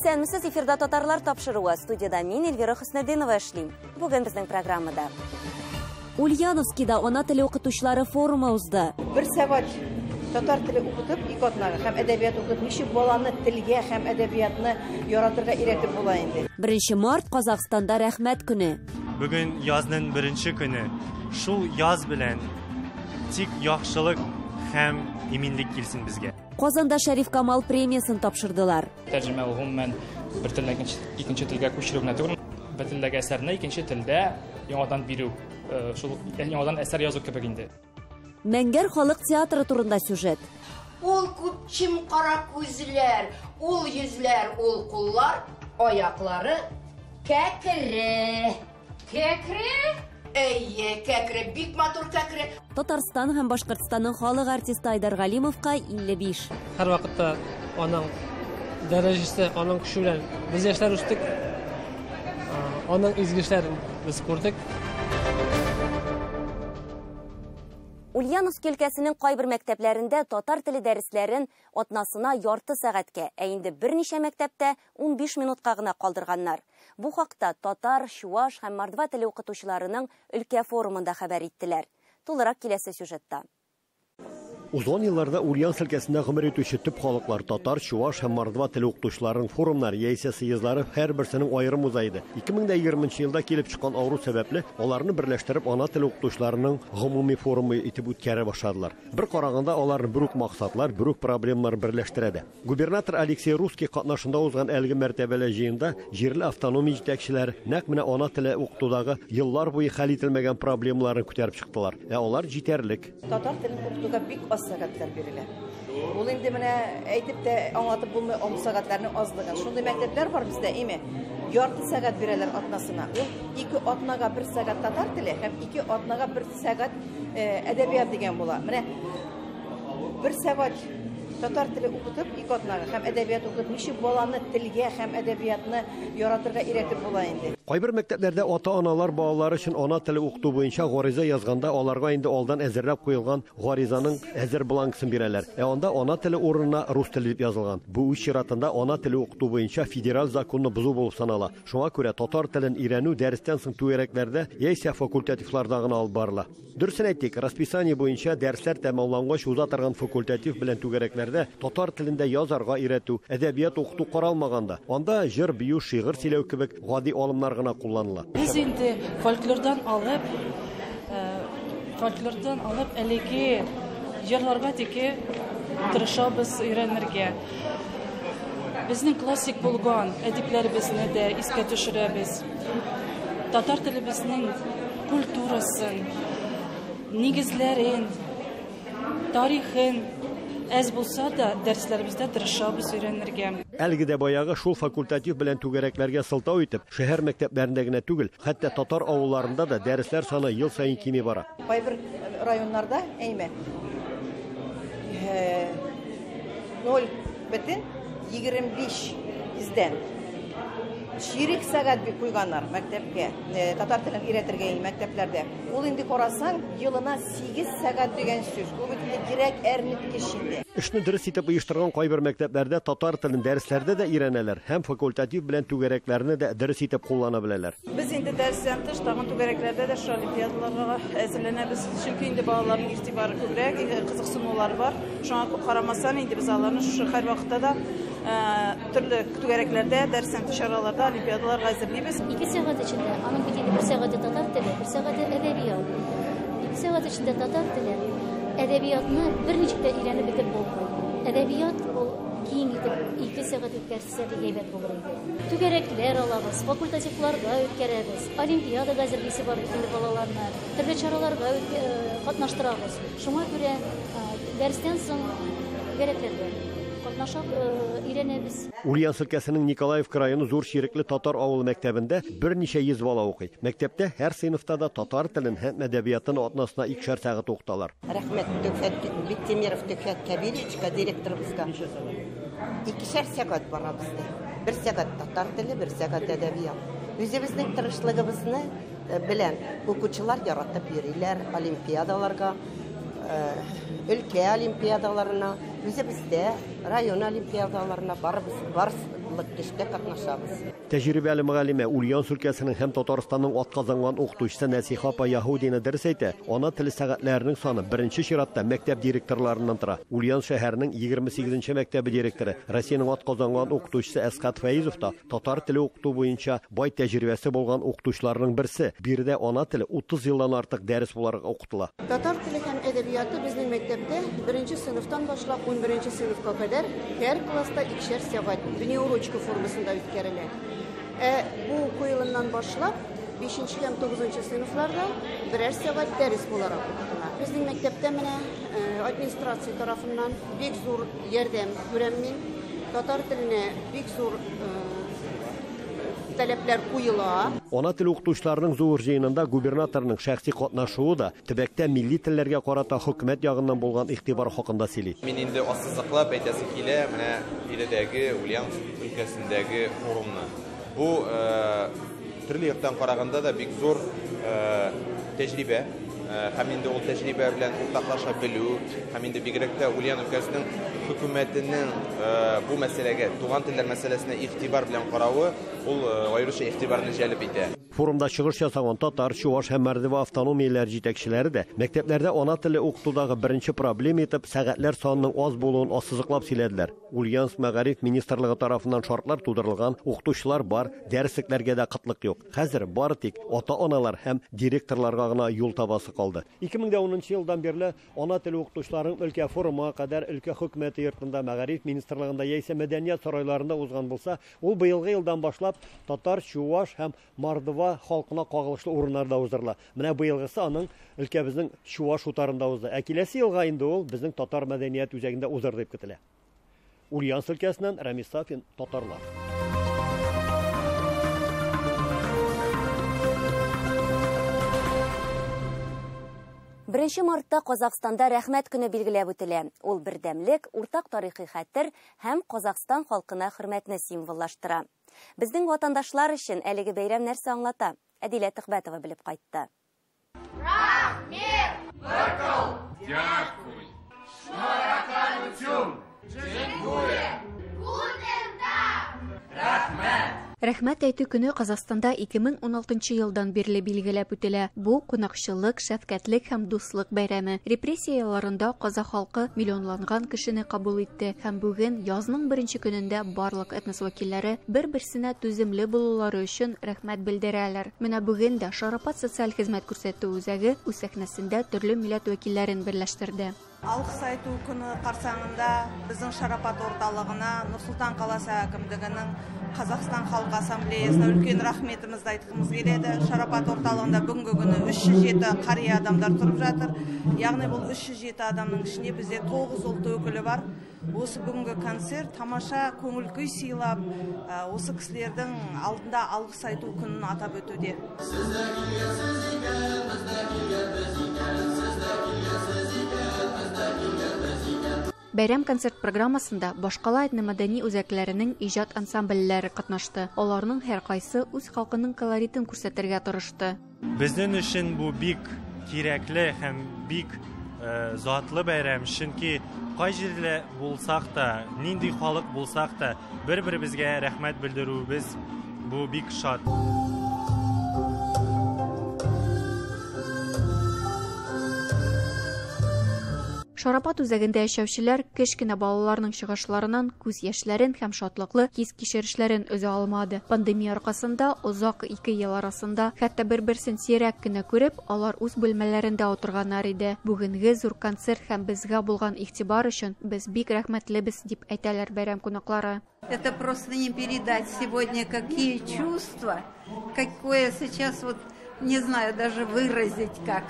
Исәнмесез, эфирда татарлар тапшыруы. Студияда мин Эльвира Хөснетдинова эшлим. Бүген безнең программада. Ульяновскида ана теле укытучылары форумы узды. Bir сәгать татар теле укытып, ике атнага һәм әдәбият укытып, ничек баланы телгә һәм әдәбиятны яратырга өйрәтеп була инде. 1 март Казакстанда рәхмәт көне. Бүген язның 1 көне. Шул яз белән тик яхшылык һәм иминлек килсен безгә. Казанда Шәриф Камал премиясын тапшырдылар. Тәрҗемә гомумән бер телдән икенче телгә күчерү генә түгел, бер телдәге әсәрне икенче телдә яңадан бирү, шул яңадан әсәр язу кебек инде. Мәңгәр халык театры турында сюжет. Ул күпчим кара күзләр, ул йөзләр, ул куллар, аяклары кәкре. Кәкре? Әйе, кәкре, бик матур кәкре. Татарстан һәм Башкортстанның халык артисты Айдар Галимовка 55. Һәр вакытта аның дәрәҗәсе, аның күчүләр без яшьләр үстек. Аның изгешләрен без күрдек. Ульяновск өлкәсенең кайбер мәктәпләрендә татар теле дәресләрен атнасына ярты сәгатькә, ә инде берничә мәктәптә 15 минутка гына калдырганнар. Бу хакта татар, чуаш һәм мордва теле укытучыларының өлкә форумында хәбәр иттеләр. Тулырак киләсе сюжетта. Узган елларда Ульяновск өлкәсендә гомер итүче төп халыклар татар, чуаш һәм мордва теле укытучыларының форумнары яисә съездлары һәрберсенең аерым узайды. 2020 елда килеп чыккан авыру сәбәпле аларны берләштереп ана теле укытучыларының гомуми форумы итеп үткәрә башладылар. Бер караганда аларны бер үк максатлар, бер үк проблемалар берләштерә. Губернатор Алексей Русский катнашында узган әлеге мәртәбәле җыенда җирле автономия җитәкчеләре нәкъ менә ана теле укытудагы еллар буе хәл ителмәгән проблемаларны күтәреп чыктылар. Алар җитәрлек. Татар телен укытуга бик аз сәгатьләр бирелә. Ул инде менә әйтеп тә аңлатып булмый ом сәгатьләрнең азлыгын. Шундый мәктәпләр бар бездә, име? Ярты сәгать бирәләр атнасына. Ул 2 атнага 1 сәгать татар теле һәм 2 атнага 1 сәгать әдәбият дигән була. Менә 1 сәгать татар теле укытып, 2 атнага һәм әдәбият укытып, ничек баланы телгә һәм әдәбиятны яратырга өйрәтеп була инде. Кайбер мәктәпләрдә ата-аналар балалары өчен ана теле укыту буенча гариза язганда аларга инде алдан әзерләп куелган гаризаның әзер бланксын бирәләр. Анда ана теле урынына рус теле дип язылган. Бу үз чиратында ана теле укыту буенча федераль законны бузу булып санала. Шуңа күрә татар телен өйрәнү дәрестән соң түгәрәкләрдә яисә факультативларда гына алып барыла. Дөресен әйтик, расписание буенча дәресләр тәмамлангач уза торган факультатив белән түгәрәкләрдә татар телендә язарга өйрәтү, әдәбият укыту каралмаганда. Анда җыр, бию, шигырь сөйләү кебек гади алымнар гына кулланыла. Biz инде фольклордан алып әлеге җырларга тике тырышабыз өйрәнергә. Безнең классик булган әдипләребезне дә искә төшерәбез. Татар телебезнең культурасын, нигезләрен, тарихын әз булса да дәресләребездә тырышабыз өйрәнергә. Әлеге дә баягы шул факультатив белән түгәрәкләргә сылтау итеп, шәһәр мәктәпләрендә генә түгел, хәтта татар авылларында да дәресләр саны ел саен кими бара. Кайбер районнарда әйме 0,25 издән ширик сәгать бик куйганнар мәктәпкә, татар телен өйрәтергә мәктәпләрдә. Ул инде карасаң, елына 8 сәгать дигән сүз. Бу бит кирәк әрнеткеч инде. Эшне дөрес итеп оештырган кайбер мәктәпләрдә татар телен дәресләрдә дә өйрәнәләр һәм факультатив белән түгәрәкләрне дә дөрес итеп куллана беләләр. Без инде дәрестән тыш тагын түгәрәкләрдә дә олимпиадаларга әзерләнәбез. Чөнки инде балаларның игътибары күбрәк, кызыксынулары бар. Шуңа күп карамасан инде без аларны һәр вакытта да төрле түгәрәкләрдә, дәрестән тыш араларда олимпиадаларга әзерлибез. 2 сәгать эчендә, аның бит 1 сәгате татар теле, 1 сәгате әдәбият. 2 сәгать эчендә татар теле, әдәбиятны берничек тә өйрәнеп бетеп булмый. Әдәбият ул киң итеп 2 сәгать үткәрсә дә әйбәт булыр иде. Түгәрәкләр алабыз, факультативларга үткәрәбез, олимпиадага әзерлисе бар инде балаларны, төрле чараларга катнаштырабыз. Шуңа күрә дәрестән соң түгәрәкләрдә катнашып өйрәнәбез. Ульяновск өлкәсенең Николаевка районы зур ширекле татар авылы мәктәбендә берничә йөз бала укый. Мәктәптә һәр сыйныфта да татар телен һәм әдәбиятын атнасына 2 сәгать укыталар. Рәхмәт Төхфәт Биктемиров Төхфәт Кәбировичка директорыбызга. 2 сәгать бара бездә. 1 сәгать татар теле, 1 сәгать әдәбият. Үзебезнең тырышлыгыбызны белән укучылар яратып йөриләр олимпиадаларга, өлкә олимпиадаларына, үзебездә район олимпиадаларына барыбыз барлык эштә катнашабыз. Тәҗрибәле мөгаллимә Ульяновск өлкәсенең һәм Татарстанның атказанган укытучысы Нәсиха апа Яһудина дөрес әйтә, ана теле сәгатьләренең саны беренче чиратта мәктәп директорларыннан тора. Ульяновск шәһәренең 28нче мәктәбе директоры, Россиянең атказанган укытучысы Әсқат Фәйзов та татар теле укыту буенча бай тәҗрибәсе булган укытучыларның берсе. Биредә ана теле 30 елдан артык дәрес буларак укытыла. Татар теле һәм әдәбияты безнең мәктәптә 1нче сыйныфтан башлап 11нче сыйныфка кадәр һәр класста 2 сәгать внеурочка формасында үткәрелә. Бу куелыннан башлап 5нче һәм 9нчы сыйныфларда берәр сәгать дәрес буларак укытыла. Безнең мәктәптә менә администрация тарафыннан бик зур ярдәм күрәм мин. Татар теленә бик зур таләпләр куела. Ана теле укытучыларының зур җыенында губернаторның шәхси катнашуы да төбәктә милли телләргә карата хөкүмәт ягыннан булган игътибар хакында сөйли. Мин инде ассызыклап әйтәсе килә, менә биредәге Ульяновск өлкәсендәге форумны. Бу төрле яктан караганда да бик зур тәҗрибә. Һәм инде ул тәҗрибә белән уртаклаша белү, һәм инде бигрәк тә Ульяновск өлкәсенең хөкүмәтенең бу мәсьәләгә, туган телләр мәсьәләсенә игътибар белән каравы, ул аеруча игътибарны җәлеп итә. Форумда чыгыш ясаган татар, чуаш һәм мәрдәвә автономияләр җитәкчеләре дә мәктәпләрдә ана теле укытудагы беренче проблема итеп сәгатьләр санының аз булуын ассызыклап сөйләделәр. Ульяновск мәгариф министрлыгы тарафыннан шартлар тудырылган, укытучылар бар, дәресләргә дә кытлык юк. Хәзер бары тик ата-аналар һәм директорларга гына юл табасы калды. 2010 елдан бирле ана теле укытучыларының өлкә форумына кадәр өлкә хөкүмәте йортында мәгариф министрлыгында яисә мәдәният сарайларында узган булса, ул быелгы елдан башлап татар, чуаш һәм мордва халкына кагылышлы урыннарда уздырыла. Менә быелгысы аның өлкәбезнең чуаш утарында узды. Ә киләсе елга инде ул безнең татар мәдәният үзәгендә узыр дип көтелә. Ульяновск өлкәсеннән Рамис Сафин, татарлар. 1 мартта Казакстанда рәхмәт көне билгеләп үтелә. Ул бердәмлек, уртак тарихи хәтер һәм Казакстан халкына хөрмәтне символлаштыра. Безнең ватандашлар өчен әлеге бәйрәм нәрсә аңлата? Әдилә Төхбәтова белеп кайтты. Рахмет! Бакал! Дякуй! Шноракалучум! Джингуе! Гутен-таг! Рахмет! Рәхмәт әйтү көне Казакстанда 2016 елдан бирле билгеләп үтелә. Бу кунакчылык, шәфкатьлек һәм дуслык бәйрәме. Репрессияларында казак халкы миллионланган кешене кабул итте һәм бүген язның беренче көнендә барлык этнос вәкилләре бер-берсенә түземле булулары өчен рәхмәт белдерәләр. Менә бүген дә Шарапат социаль хезмәт күрсәтү үзәге үз сәхнәсендә төрле милләт вәкилләрен берләштерде. Алгыс айту көне карсаңында безнең Шарапат орталыгына Нурсултан каласы әкимлегенең Казакстан халкы ассамблеясына үлкен рәхметimizni айтқымыз келеді. Шарапат орталығында бүгінгі күні 307 қария адамдар тұрып жатыр. Яғни бұл 307 адамның ішінде бізде 9 ұлт өкілі бар. Осы бүгінгі концерт тамаша көңіл күй сыйлап, осы кісілердің алдында алғыс айту күнін атап өтуде. Бәйрәм концерт программасында башкала этно-мәдәни үзәкләренең иҗат ансамбльләре катнашты. Аларның һәркайсы үз халкының колоритын күрсәтергә тырышты. Безнең өчен бу бик кирәкле һәм бик затлы бәйрәм, чөнки кай җирдә булсак та, нинди халык булсак та, бер-беребезгә рәхмәт белдерүебез бу бик шат. Шарапат үзәгендә яшәүчеләр кечкенә балаларның чыгышларынан күз яшьләрен һәм шатлыклы хис кичерешләрен өзә алмады. Пандемия аркасында озак 2 ел арасында хәтта бер-берсен сирәк кенә күреп, алар үз бүлмәләрендә утырганнар иде. Бүгенге зур концерт һәм безгә булган игътибар өчен без бик рәхмәтлебез дип әйтәләр бәйрәм кунаклары. Это просто не передать сегодня, какие чувства, какое сейчас вот не знаю даже выразить как.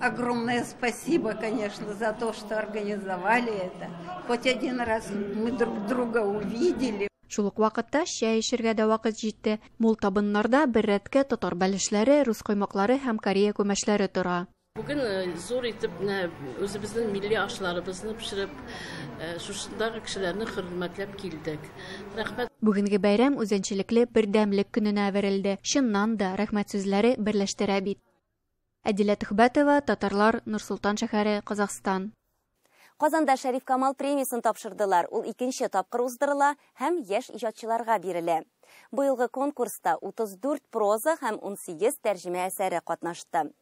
Огромное спасибо, конечно, за то, что организовали это. Хоть один раз мы друг друга увидели. Шул ук вакытта чәй эчәргә дә вакыт җитте. Мул табыннарда бер рәткә татар бәлешләре, рус каймаклары һәм Корея күмәчләре тора. Бүген зур итеп үзебезнең милли ашларыбызны пешереп, шушындагы кешеләрне хөрмәтләп килдек. Рәхмәт. Бүгенге бәйрәм үзенчәлекле бердәмлек көненә әверелде. Чыннан да рәхмәт сүзләре берләштерә бит. Әдилә Төхбәтова, татарлар, Нурсултан шәһәре, Казакстан. Казанда Шәриф Камал премиясын тапшырдылар. Ул 2нче тапкыр уздырыла һәм яшь иҗатчыларга бирелә. Быелгы конкурста 34 проза һәм 18 тәрҗемә әсәре катнашты.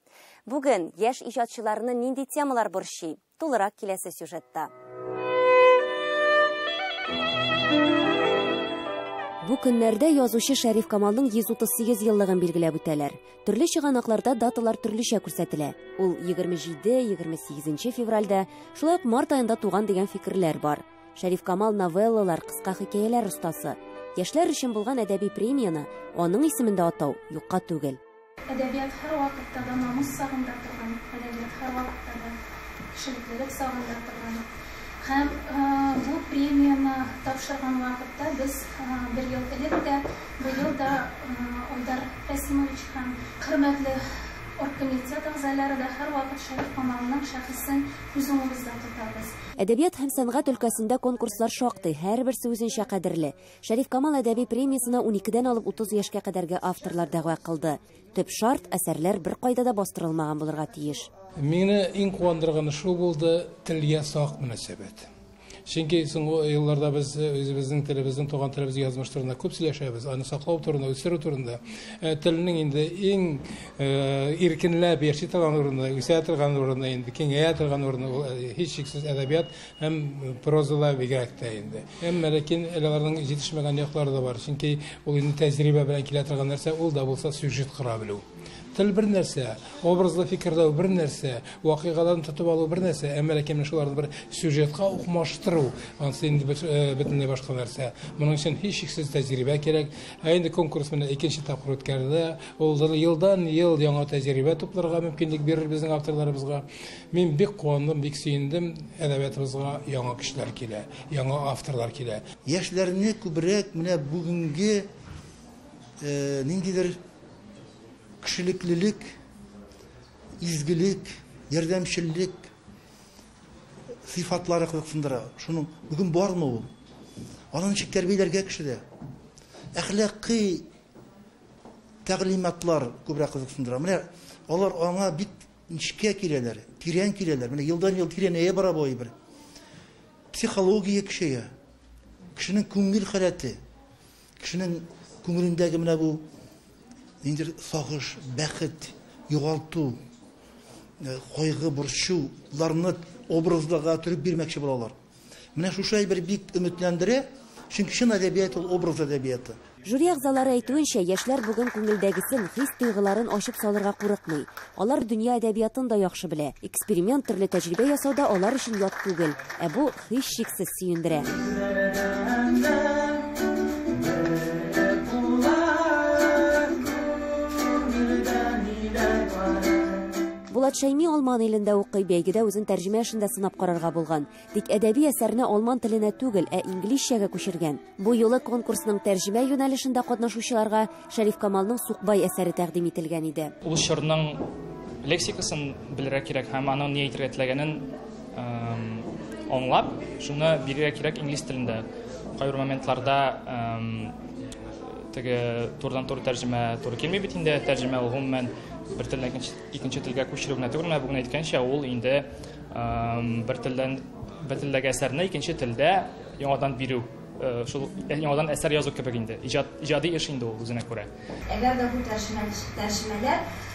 Бүген яшь иҗатчыларны нинди темалар борчый? Тулырак киләсе сюжетта. Бу көннәрдә язучы Шәриф Камалның 138 еллыгын билгеләп үтәләр. Төрле чыганакларда даталар төрлечә күрсәтелә. Ул 27-28 февральдә, шулай ук март аенда туган дигән фикерләр бар. Шәриф Камал новеллалар, кыска хикәяләр остасы. Яшьләр өчен булган әдәби премияны аның исемендә атау юкка түгел. Әдәбият һәр вакытта да намус сагында торган, әдәбият һәр вакытта да кешелеклелек сагында торган. Һәм бу премияны тапшырган вакытта без бер ел элек тә, бу елда Айдар Рәсимович һәм хөрмәтле оргкомитет әгъзалары да һәр вакыт Шәриф Камалның шәхесен күз уңыбызда тотабыз. Әдәбият һәм сәнгать өлкәсендә конкурслар шактый, һәрберсе үзенчә кадерле. Шәриф Камал әдәби премиясына 12дән алып 30 яшькә кадәрге авторлар дәгъва кылды. Төп шарт әсәрләр бер кайда да бастырылмаган булырга тиеш. Мені иң куандырганы шул булды, телгә сак мөнәсәбәт. Чөнки соңгы елларда без үзебезнең телебезнең туган телебез язмыш турында күп сөйләшәбез, аны саклау турында, үстерү турында. Телнең инде иң иркенләп яши торган урында, үсә торган урында инде киңәя торган урында һичшиксез әдәбият һәм прозалар бигрәк тә инде. Әмма ләкин аларның җитешмәгән яклары да бар. Чөнки ул инде тәҗрибә белән килә торган нәрсә, ул да булса сюжет кыра белү. Тел бер нәрсә, образлы фикердә бер нәрсә, вакыйгаларны тотып алу бер нәрсә, әмма ләкин шуларны бер сюжетка укмаштыру, ансы инде бөтенләй башка нәрсә. Моның өчен һичшиксез тәҗрибә кирәк. Инде конкурс менә 2нче тапкыр үткәрелде. Ул елдан-ел яңа тәҗрибә тупларга мөмкинлек бирер безнең авторларыбызга. Мин бик куандым, бик сөендем. Әдәбиятыбызга яңа кешеләр килә, яңа авторлар килә. Яшьләрне күбрәк менә бүгенге ниндидер кешелеклелек, изгелек, ярдәмчеллек сыйфатлары кызыксындыра. Шуның бүген бармы ул? Аның ничек тәрбияләргә кешедә? Әхлакый тәгълиматлар күбрәк кызыксындыра. Менә алар аңа бик ничеккә киләләр, тирән киләләр. Менә елдан-ел тирәнәя бара бу бер. Психология кешегә, кешенең күңел халаты, кешенең күңелендәге менә бу инде сагыш, бәхет, югалту, кайгы, борчу, буларны образларга төреп бирмәкче булалар. Менә шушы бер бик өметләндерә, чөнки шын әдәбият ул образ әдәбияты. Жюри әгъзалары әйтүенчә, яшьләр бүген күңелдәгесен, хис-тойгыларын ачып салырга курыкмый. Алар дөнья әдәбиятын да яхшы белә. Эксперимент, төрле тәҗрибә ясауда алар өчен ят түгел, ә бу һичшиксез сөендерә. Булат Шәйми алман илендә укый, бәйгедә үзен тәрҗемә эшендә сынап карарга булган. Тик әдәби әсәрне алман теленә түгел, ә инглизчәгә күчергән. Бу юлы конкурсның тәрҗемә юнәлешендә катнашучыларга Шәриф Камалның Сукбай әсәре тәкъдим ителгән иде. Ул шырның лексикасын белергә кирәк һәм аның ни әйтергә теләгәнен аңлап, шуны бирергә кирәк инглиз телендә. Кайбер моментларда теге турыдан-туры тәрҗемә туры килми бит инде, тәрҗемә ул гомумән бер телдән икенче телгә күчерү генә түгел, бүген әйткәнчә ул инде бер телдәге әсәрне икенче телдә яңадан бирү, шул яңадан әсәр язу кебек инде, иҗади эш инде ул үзенә күрә. Әгәр дә бу тәрҗемәләр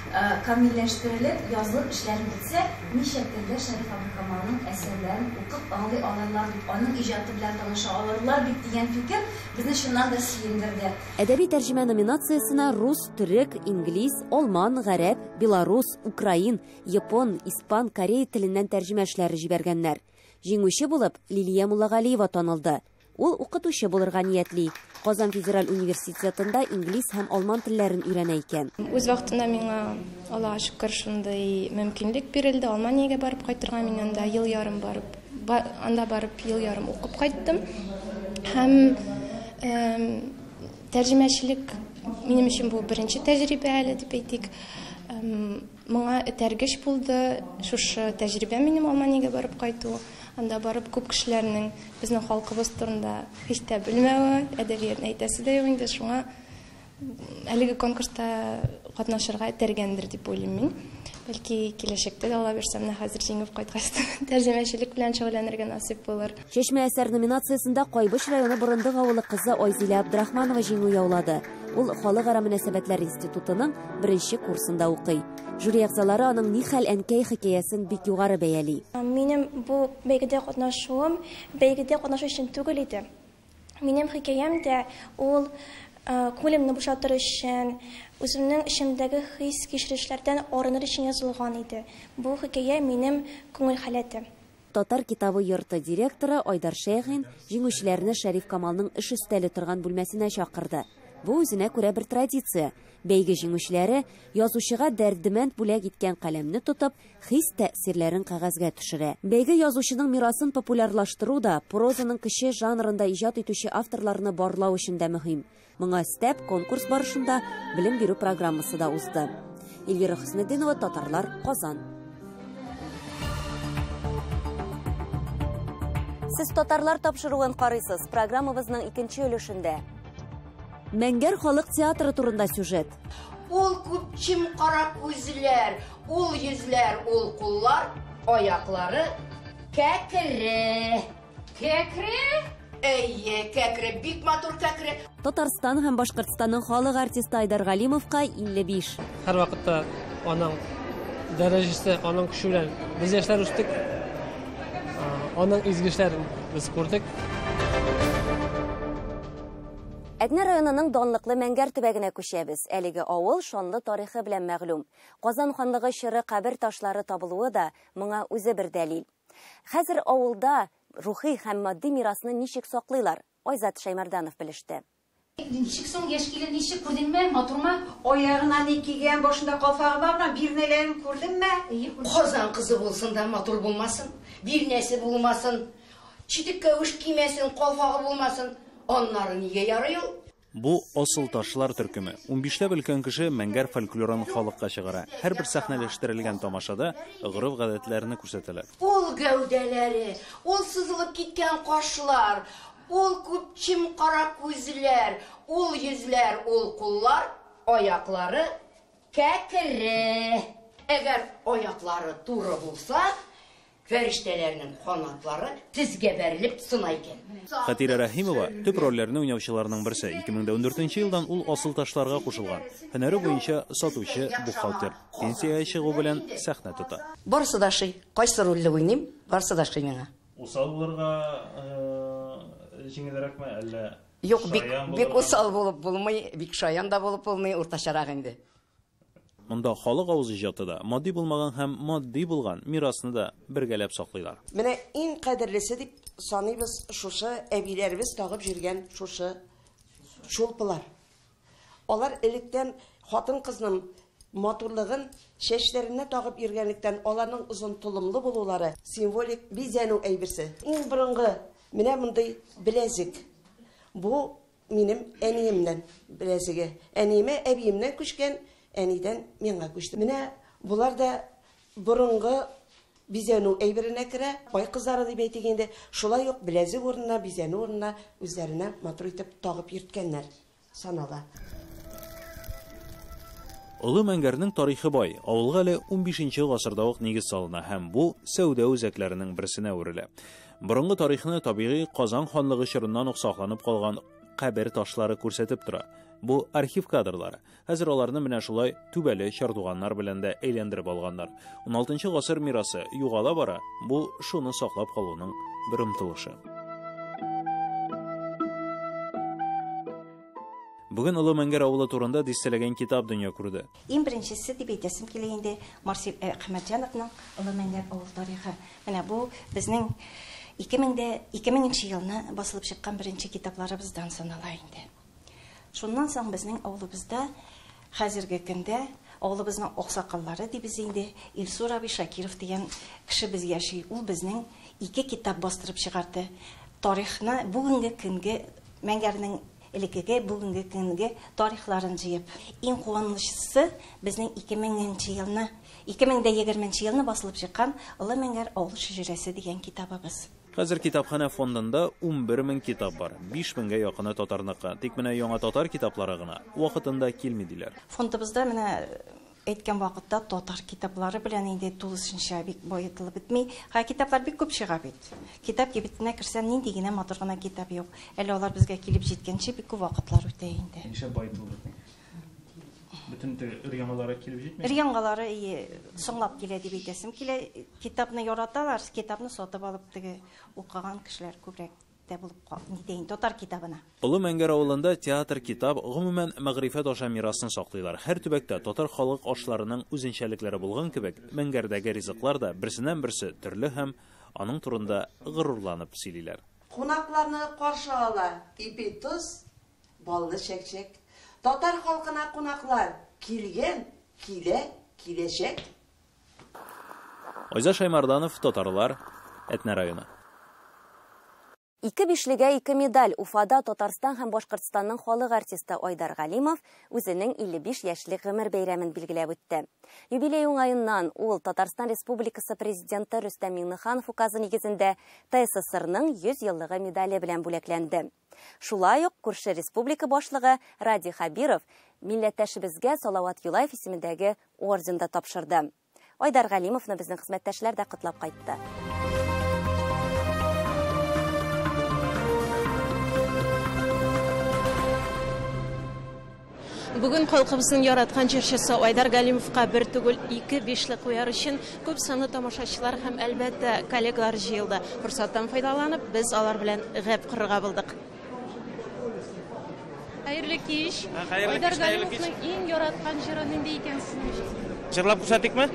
камилләштерелеп, язылып эшләнеп бетсә, ничә телдә Шәриф Камалның әсәрләрен укып аңлый алырлар, аның иҗаты белән таныша алырлар бит дигән фикер безне шуннан да сөендерде. Әдәби тәрҗемә номинациясына рус, төрек, инглиз, алман, гарәп, белорус, украин, япон, испан, корей теленнән тәрҗемә эшләре җибәргәннәр. Җиңүче булып Лилия Муллагалиева танылды. Ул укытучы булырга ниятли. Казан федераль университетында инглиз һәм алман телләрен өйрәнә икән. Үз вакытында миңа Аллаһка шөкер шундый мөмкинлек бирелде. Алманиягә барып кайтырга, мин анда ел ярым барып ел ярым укып кайттым. Һәм тәрҗемәчелек минем өчен бу беренче тәҗрибә әле дип әйтик. Моңа этәргеч булды шушы тәҗрибә минем Алманиягә барып кайту. Анда барып күп кешеләрнең безнең халкыбыз турында һич тә белмәве, әдәбиятны әйтәсе дә юк инде, шуңа әлеге конкурста катнашырга этәргәндер дип уйлыйм мин. Бәлки киләчәктә дә ала бирсәм, хәзер җиңеп кайткач тәрҗемәчелек белән шөгыльләнергә насыйп булыр. Чәчмә әсәр номинациясендә Кайбыш районы Борындык авылы кызы Айзилә Абдрахманова җиңү яулады. Ул Халыкара мөнәсәбәтләр институтының 1нче курсында укый. Жюри әгъзалары аның Нихәл әнкәй хикәясен бик югары бәяли. Минем бу бәйгедә катнашуым бәйгедә катнашу өчен түгел иде. Минем хикәям дә ул күңелемне бушатыр өчен, үземнең эчемдәге хис-кичерешләрдән арыныр өчен язылган иде. Бу хикәя минем күңел халәтем. Татар китабы йорты директоры Айдар Шәйхин җиңүчеләрне Шәриф Камалның эш өстәле торган бүлмәсенә чакырды. Бу үзенә күрә бер традиция. Бәйге җиңүчеләре язучыга дәрдемәнд бүләк иткән каләмне тотып, хис тәэсирләрен кәгазьгә төшерә. Бәйге язучының мирасын популярлаштыру да прозаның кече жанрында иҗат итүче авторларны барлау өчен дә мөһим. Моңа өстәп конкурс барышында белем бирү программасы да узды. Эльвира Хөснетдинова, Татарлар, Казан. Сез Татарлар тапшыруын карыйсыз. Программабызның 2нче өлешендә. Мәңгәр халык театры турында сюжет. Ул күпчим кара күзләр, ул йөзләр, ул куллар, аяклары кәкре. Кәкре? Әйе, кәкре, бик матур кәкре. Татарстан һәм Башкортстанның халык артисты Айдар Галимовка 55. Һәр вакытта аның дәрәҗәсе, аның көчеләр. Без яшьләр үстек. Аның изгешләрен без күрдек. Әднә районының данлыклы Мәңгәр төбәгенә күчәбез. Әлеге авыл шанлы тарихы белән мәгълүм. Казан ханлыгы чоры кабер ташлары табылуы да моңа үзе бер дәлил. Хәзер авылда рухи һәм матди мирасны ничек саклыйлар? Айзат Шаймарданов белеште. Ничек соң яшь килен ничек күрдеңме? Матурма? Аягына ни кигән, башында калфагы бармы? Бирнәләрен күрдеңме? Казан кызы булсын да матур булмасын, бирнәсе булмасын, читеккә үш кимәсен, калфагы булмасын. Аннары нигә ярый ул? Бу асыл ташлар төркеме. 15ләп өлкән кеше Мәңгәр фольклорын халыкка чыгара. Һәрбер сәхнәләштерелгән тамашада гореф-гадәтләрне күрсәтәләр. Ул гәүдәләре, ул сызылып киткән кашлар, ул күпчим кара күзләр, ул йөзләр, ул куллар, аяклары кәкре. Әгәр аяклары туры булса, фәриштәләрнең канатлары тезгә бәрелеп сына икән. Хатира Рәхимова төп рольләрне уйнаучыларның берсе. 2014 елдан ул асыл ташларга кушылган. Һөнәре буенча сатучы, бухгалтер. Пенсияга чыгу белән сәхнә тота. Барысы да шый, кайсы рольле уйныйм, барысы да шый миңа. Усал булырга җиңелрәкме әллә? Юк, бик усал булып булмый, бик шаян да булып булмый, уртачарак инде. Монда халык авыз иҗаты да матди булмаган һәм матди булган мирасны да бергәләп саклыйлар. Менә иң кадерлесе дип саныйбыз шушы әбиләребез тагып жүргән шушы шулпылар. Алар электән хатын-кызның матурлыгын чәчләренә тагып йөргәнлектән аларның узын тулымлы булулары символик бизәнү әйберсе. Иң борынгы менә мондый беләзек. Бу минем әниемнән беләзеге. Әниемә әбиемнән күчкән, әнидән миңа күчте. Менә булар да борынгы бизәнү әйберенә керә. Бай кызлары дип әйтгәндә, шулай ук беләзек урынына, бизәнү урынына үзләренә матур итеп тагып йөрткәннәр санала. Олы Мәңгәрнең тарихы бай. Авылга әле 15нче гасырда ук нигез салына һәм бу сәүдә үзәкләренең берсенә үрелә. Борынгы тарихны табигый Казан ханлыгы чорыннан ук сакланып калган кабер ташлары күрсәтеп тора. Бу архив кадрлары. Хәзер аларны менә шулай түбәле чардуганнар белән дә әйләндереп алганнар. 16нчы гасыр мирасы югала бара. Бу шуны саклап калуның бер омтылышы. Бүген Олы Мәңгәр авылы турында дистәләгән китап дөнья күрде. Иң беренчесе дип әйтәсем килә инде Марсел Әхмәтҗановның Олы Мәңгәр авыл тарихы. Менә бу безнең 2000 елны басылып чыккан беренче китапларыбыздан санала инде. Шуннан соң безнең авылыбызда хәзерге көндә авылыбызның аксакаллары дибез инде Илсур Аби Шакиров дигән кеше без яши. Ул безнең 2 китап бастырып чыгарды. Тарихны бүгенге көнгә Мәңгәрнең элекеге бүгенге көнгә тарихларын җыеп. Иң куанычлысы безнең 2020 елны басылып чыккан Олы Мәңгәр авыл шәҗәрәсе дигән китабыбыз. Хәзер китапхана фондында 11,000 китап бар. 5,000-гә якыны татарныкы. Тик менә яңа татар китаплары гына вакытында килмидиләр. Фондыбызда менә әйткән вакытта татар китаплары белән инде тулысынча бик баетылып бетми. Китаплар бик күп чыга бит. Китап кибетенә керсәң, нинди генә матур гына китап юк. Әле алар безгә килеп җиткәнче бик күп вакытлар үтә инде. Ничә баетылып бетми? Bütün өр-яңалары килеп җитми? Өр-яңалары соңлап килә дип әйтәсем килә. Китапны яраталар, китапны сатып алып теге укыган кешеләр күбрәк тә булып нидәин татар китабына. Олы Мәңгәр авылында театр китап гомумән мәгърифәт аша мирасын саклыйлар. Һәр төбәктә татар халык ашларының үзенчәлекләре булган кебек, Мәңгәрдәге ризыклар да берсеннән-берсе төрле һәм аның турында горурланып сөйлиләр. Кунакларны каршы ала ипи туз, баллы чәкчәк. Татар халкына кунаклар килгән, киләчәк. Айза Шаймарданов, Татарлар, Әтнә районы. 2 бишлегә 2 медаль Уфада Татарстан һәм Башкортстанның халык артисты Айдар Галимов үзенең 55 яшьлек гомер бәйрәмен билгеләп үтте. Юбилей уңаеннан ул Татарстан Республикасы президенты Рөстәм Миңнеханов указы нигезендә ТССРның 100 еллыгы медале белән бүләкләнде. Шулай ук күрше республика башлыгы Ради Хабиров милләттәшебезгә Салават Юлаев исемендәге орденда тапшырды. Айдар Галимовны безнең хезмәттәшләр дә котлап кайтты. Бүген халкыбызның яраткан җырчысы Айдар Галимовка бер түгел 2 бишлек куяр өчен күп санлы тамашачылар һәм әлбәттә коллегалар җыелды. Форсаттан файдаланып, без алар белән гәп кырырга булдык. Хәерле кич. Айдар Галимовның иң яраткан җыры нинди икән сезнең? Җырлап күрсәтикме?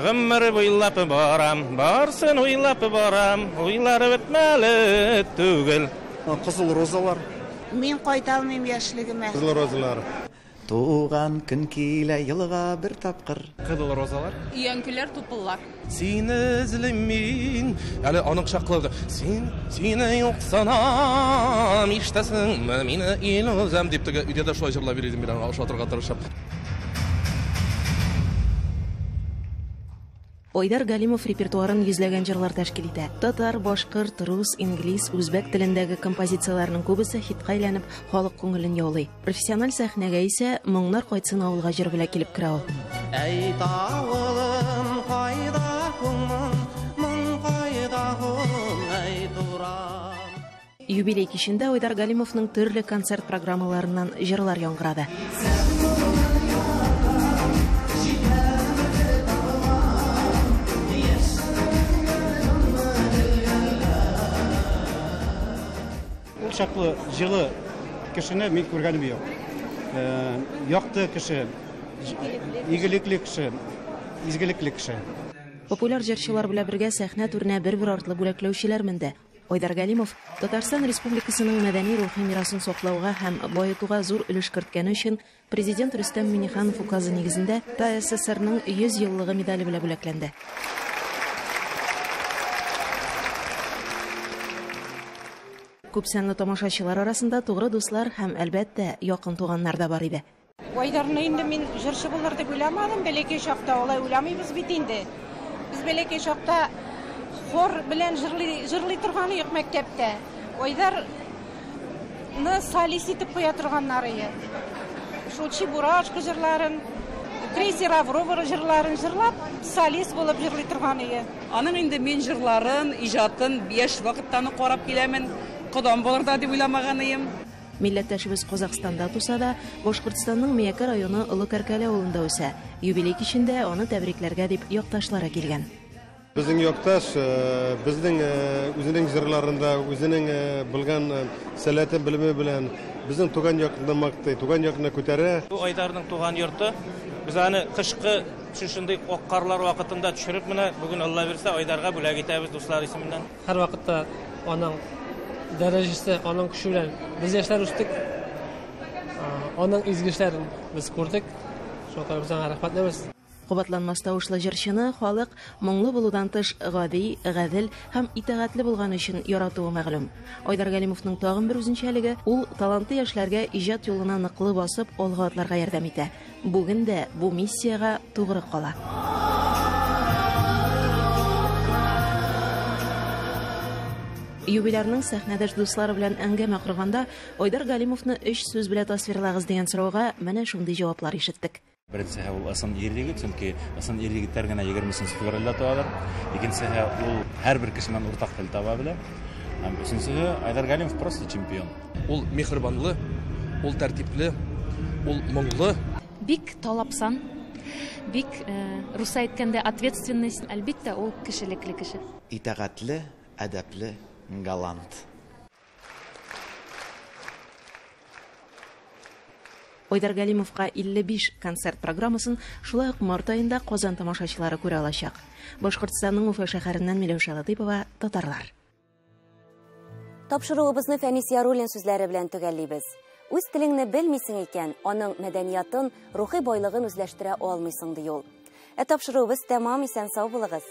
Гомер буйлап барам, барсын уйлап барам, уйлары бетмәле түгел. Кызыл розалар. Мин кайталмыйм яшьлегемә. Кызыл розалар. Туган көн килә елга бер тапкыр. Кызыл розалар. Өянкеләр тупыллар. Сине эзлим мин, әле аның шаклады. Сине юксанам, иштәсеңме мине илүзәм дип теге үдәдә шулай җырлап бирдем мин аңа ошатырга тырышып. Айдар Галимов репертуарын йөзләгән җырлар тәшкил итә. Татар, башкорт, рус, инглиз, үзбәк телендәге композицияләрнең күбесе хитка әйләнеп, халык күңелен яулый. Профессиональ сәхнәгә исә моңнар кайтсын авылга җыр белән килеп керә ул. Әй тавылым кайда күңел, моң кайда әй турам. Юбилей кичендә Айдар Галимовның төрле концерт программаларыннан җырлар яңгырады. Шаклы җылы кешене мин күргәнем юк. Якты кеше, игелекле кеше, изгелекле кеше. Популяр җырчылар белән бергә сәхнә түренә бер артлы бүләкләүчеләр менде. Айдар Галимов Татарстан Республикасының мәдәни рухи мирасын саклауга һәм баетуга зур өлеш керткәне өчен президент Рөстәм Миңнеханов указы нигезендә ТССРның 100 еллыгы медале белән бүләкләнде. Күп санлы тамашачылар арасында тугры дуслар һәм әлбәттә якын туганнар да бар иде. Айдарны инде мин җырчы булыр дип уйламадым, бәләкәй чакта алай уйламыйбыз бит инде. Без бәләкәй чакта хор белән җырлый торганы юк мәктәптә. Айдарны солист итеп куя торганнар иде. Шул Чебурашка җырларын, Крейсер Аврора җырларын җырлап, солист булып җырлый торган иде. Аның инде мин җырларын, иҗатын 5 вакыттан карап киләмен. Кодам булыр да дип уйламаганым. Милләттәшебез Казакстанда туса да, Башкортстанның Миякә районы Олы Кәркәле авылында үсә. Юбилей кичендә аны тәбрикләргә дип якташлары килгән. Безнең якташ безнең үзенең җырларында, үзенең белгән сәләте белеме белән безнең туган якны мактый, туган якны күтәрә. Бу Айдарның туган йорты. Без аны кышкы шушындый карлар вакытында төшереп менә бүген Алла бирсә Айдарга бүләк итәбез дуслар исеменнән. Һәр вакытта аның дәрәҗәсе, аның көче белән без яшьләр үстек. Аның изгешләрен без күрдек. Шуңа безгә рәхмәтлебез. Кубатланмас тавышлы җырчыны халык моңлы булудан тыш гади, гадел һәм итәгатьле булган өчен яратуы мәгълүм. Айдар Галимовның тагын бер үзенчәлеге ул талантлы яшьләргә иҗат юлына ныклы басып алга атларга ярдәм итә. Бүген дә бу миссиягә тугры кала. юбилярның сәхнәдәш дуслары белән әңгәмә корганда Айдар Галимовны 3 сүз белән тасвирлагыз дигән сорауга менә шундый җаваплар ишеттек. Беренчесе ул ысын ирлеге, чөнки ысын ирлегеләр генә 20 февральдә туалар. Икенчесе ул һәрбер кешенең уртак тел таба белә. Һәм өченчесе Айдар Галимов просто чемпион. Ул мехрибанлы, ул тәртипле, ул моңлы. Бик талапсан, бик руса әйткәндә ответственность, әлбиттә ул кешелекле кеше. Итәгатьле, әдәпле, галант. Айдар Галимовка 55 концерт программасын шулай ук март айында Казан тамашачылары күрә алачак. Башкортстанның Уфа шәһәреннән Миләүшә Латыйпова, татарлар. Тапшыруыбызны Фәнис Яруллин сүзләре белән төгәллибез. Үз телеңне белмисең икән, аның мәдәниятын, рухи байлыгын үзләштерә алмыйсың ди ул. Тапшыруыбыз тәмам, исән сау булыгыз.